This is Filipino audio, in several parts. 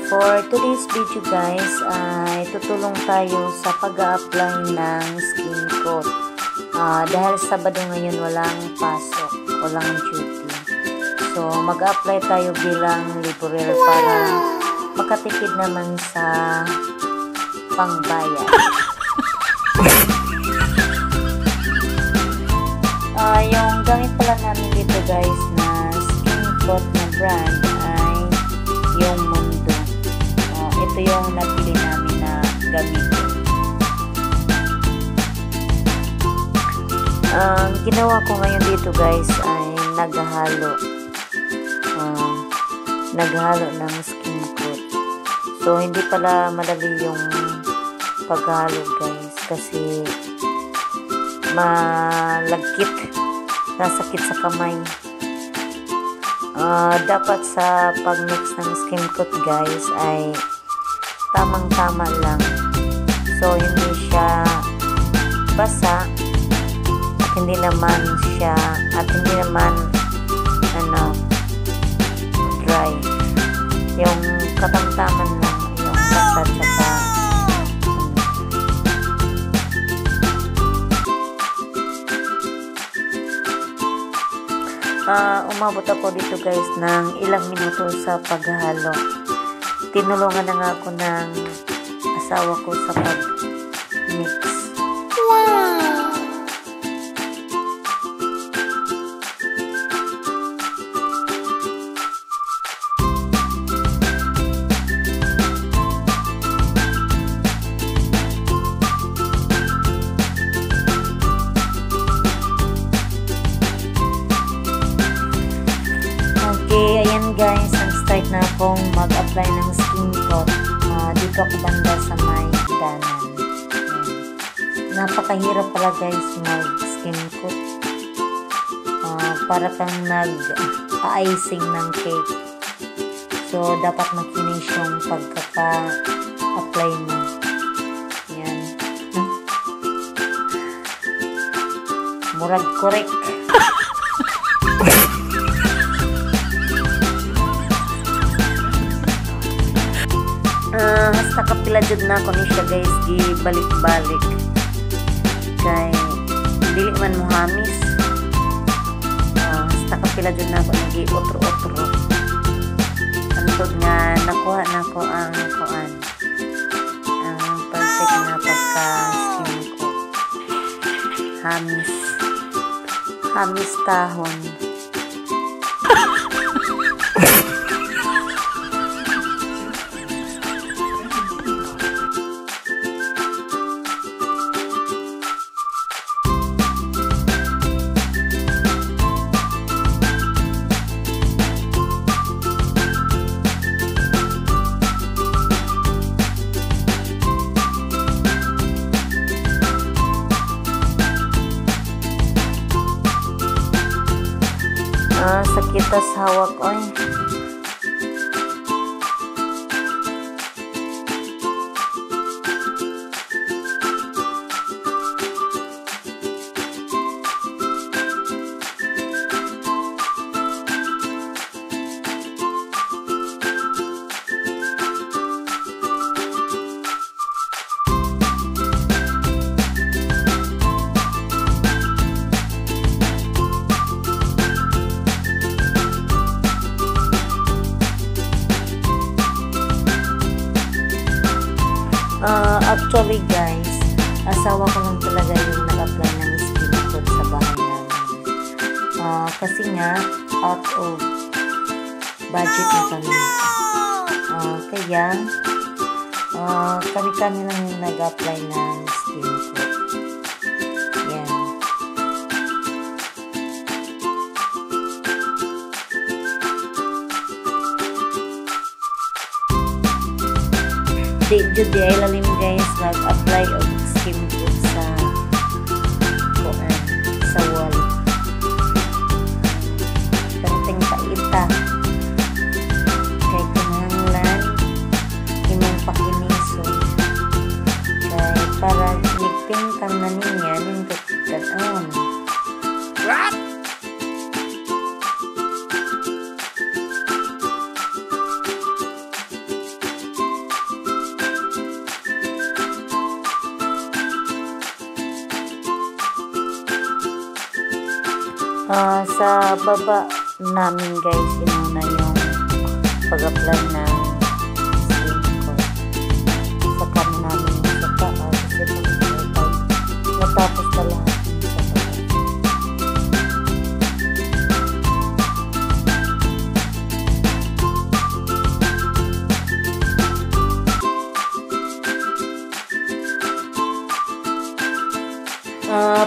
For today's video guys, ay tutulong tayo sa pag-a-apply ng skin coat. Dahil Sabado ngayon walang pasok, walang duty. So mag-a-apply tayo bilang laborer para makatipid naman sa pangbayad. Yung gamit pala namin dito guys na skin coat na brand ay yung Mundo. Ito yung napili namin na gamitin. Ang ginawa ko ngayon dito guys ay naghalo ng skin coat. So hindi pala madali yung paghalo guys kasi malagkit, nasakit sa kamay. Dapat sa pag-mix ng skin coat guys ay tamang-tama lang. So hindi siya basa at hindi naman dry. Yung katamtaman lang yung basa tsaka umabot ako dito guys ng ilang minuto sa paghalo. Tinulungan na nga ako ng asawa ko sa pag-mix. Okay, ayan guys, start na akong mag-apply ng skin coat. Dito ako banda sa may danan. Napakahirap pala guys mag-skin coat. Para kang nag-icing ng cake. So, dapat makinis yung pagkaka-apply mo. Ayan. Murag correct. Hasta kapila jud na ako ni siya guys, gibalik-balik kay dili man mo hamis. Hasta kapila jud na ako nagi-otro-otro antod nga nakuha na ko ang perfect na pagka-skin ko. Hamis tahon. Sakitas hawak oy. Actually guys, asawa ko lang talaga yung nag-apply ng skin coat sa bahay namin. Kasi nga, out of budget na kami. Kaya, kami lang yung nag-apply ng skin coat. Yan. Di ay lalim guys nag-apply og skin coat sa wall. Perting paita kay kinahanglan Sa baba namin guys, inuna yung pag-apply ng skin coat. Saka namin sa taas kasi pag natapos na lahat sa baba.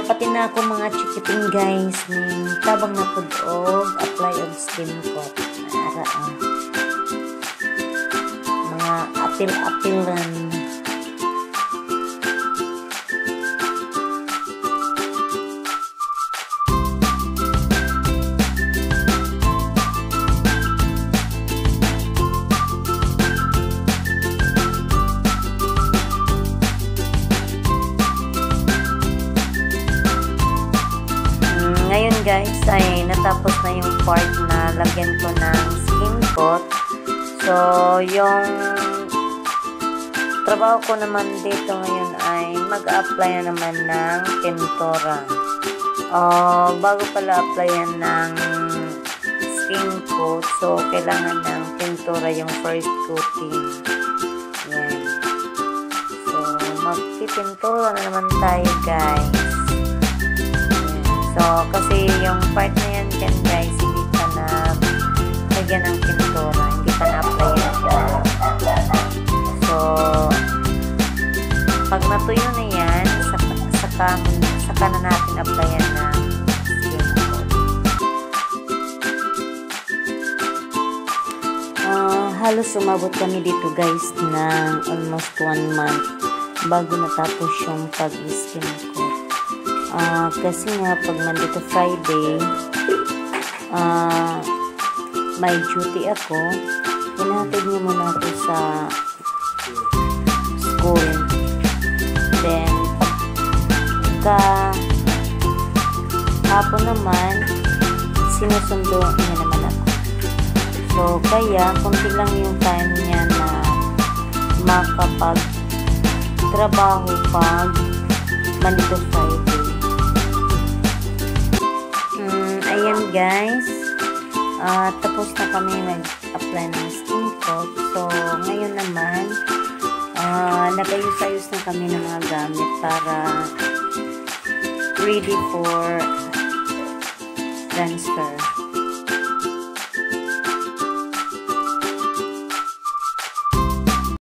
Pati na ako mga chikiting guys, ning tabang na pud og apply og skin coat. Ara mga apil-apilan. Ngayon guys ay natapos na yung part na lagyan ko ng skin coat. So yung trabaho ko naman dito ngayon ay mag-apply na naman ng pintura. Bago pala applyan ng skin coat, so kailangan ng pintura yung first coating. Yan. So magpipintura na naman tayo guys. So, kasi yung part na yan dyan guys, hindi pa na lagyan ng pintura, hindi pa na-apply yan. So, pag natuyo na yan, saka na natin applyan ng skin coat. Halos umabot kami dito guys ng almost 1 month bago natapos yung pag-skin coat. Kasi nga pag Monday to Friday may duty ako, hinatid niyo muna ako sa school, then pagka hapon naman sinusundo niya naman ako. So kaya kunti lang yung time niya na makapag trabaho pag Monday to Friday. Ayan guys, tapos na kami mag-apply ng skin coat. So ngayon naman nagayos-ayos na kami ng mga gamit para ready for transfer.